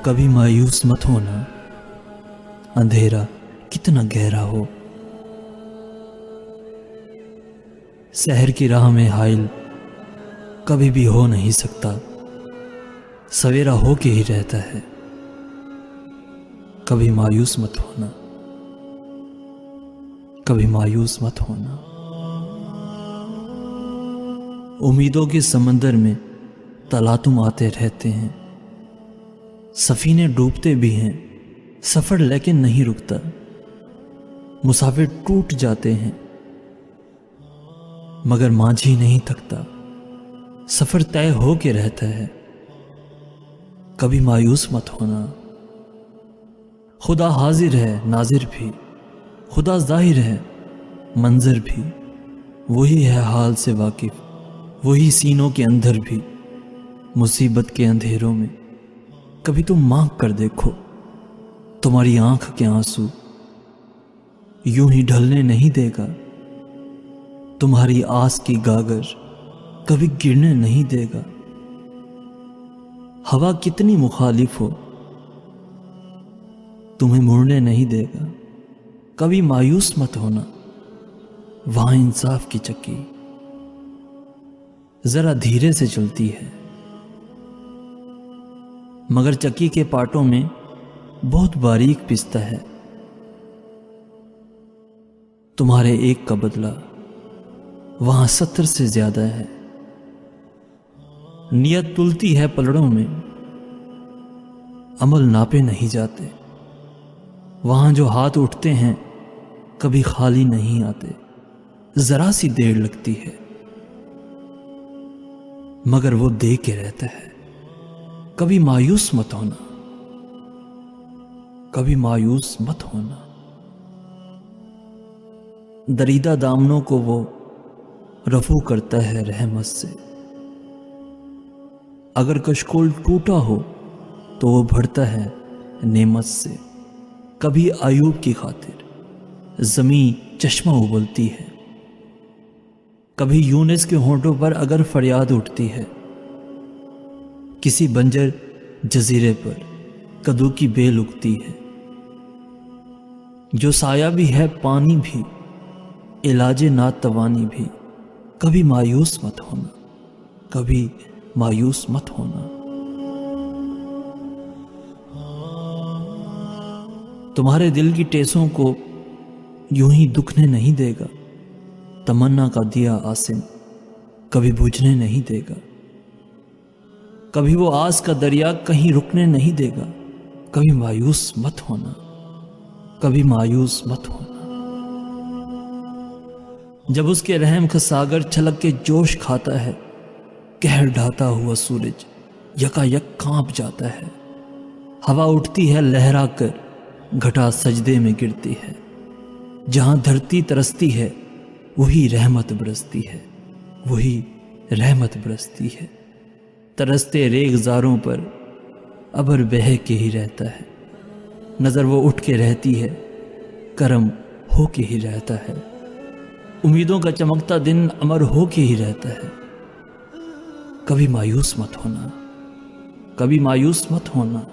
कभी मायूस मत होना, अंधेरा कितना गहरा हो। शहर की राह में हाइल कभी भी हो नहीं सकता, सवेरा हो के ही रहता है। कभी मायूस मत होना, कभी मायूस मत होना। उम्मीदों के समंदर में तलातुम आते रहते हैं, सफीने डूबते भी हैं, सफर लेकिन नहीं रुकता। मुसाफिर टूट जाते हैं मगर मांझी नहीं थकता, सफर तय हो के रहता है। कभी मायूस मत होना। खुदा हाजिर है नाजिर भी, खुदा जाहिर है मंजर भी, वही है हाल से वाकिफ, वही सीनों के अंदर भी। मुसीबत के अंधेरों में कभी तुम मांग कर देखो, तुम्हारी आंख के आंसू यूं ही ढलने नहीं देगा। तुम्हारी आस की गागर कभी गिरने नहीं देगा। हवा कितनी मुखालिफ हो, तुम्हें मुड़ने नहीं देगा। कभी मायूस मत होना, वहां इंसाफ की चक्की जरा धीरे से चलती है, मगर चक्की के पाटों में बहुत बारीक पिसता है। तुम्हारे एक का बदला वहां 70 से ज्यादा है। नियत तुलती है पलड़ों में, अमल नापे नहीं जाते। वहां जो हाथ उठते हैं कभी खाली नहीं आते। जरा सी देर लगती है मगर वो दे के रहता है। कभी मायूस मत होना, कभी मायूस मत होना। दरीदा दामनों को वो रफू करता है रहमत से। अगर कशकोल टूटा हो तो वो भरता है नेमत से। कभी आयूब की खातिर ज़मीं चश्मा उबलती है, कभी यूनिस के होंठों पर अगर फरियाद उठती है। किसी बंजर जजीरे पर कद्दू की बेल उगती है। जो साया भी है पानी भी, इलाजे नातवानी भी। कभी मायूस मत होना, कभी मायूस मत होना। तुम्हारे दिल की टेसों को यूं ही दुखने नहीं देगा। तमन्ना का दिया आसिम कभी बुझने नहीं देगा। कभी वो आस का दरिया कहीं रुकने नहीं देगा। कभी मायूस मत होना, कभी मायूस मत होना। जब उसके रहम का सागर छलक के जोश खाता है, कहर ढाता हुआ सूरज यकायक कांप जाता है। हवा उठती है लहरा कर, घटा सजदे में गिरती है। जहां धरती तरसती है वही रहमत बरसती है, वही रहमत बरसती है। तरसते रेगजारों पर अबर बह के ही रहता है। नजर वो उठ के रहती है, करम हो के ही रहता है। उम्मीदों का चमकता दिन अमर हो के ही रहता है। कभी मायूस मत होना, कभी मायूस मत होना।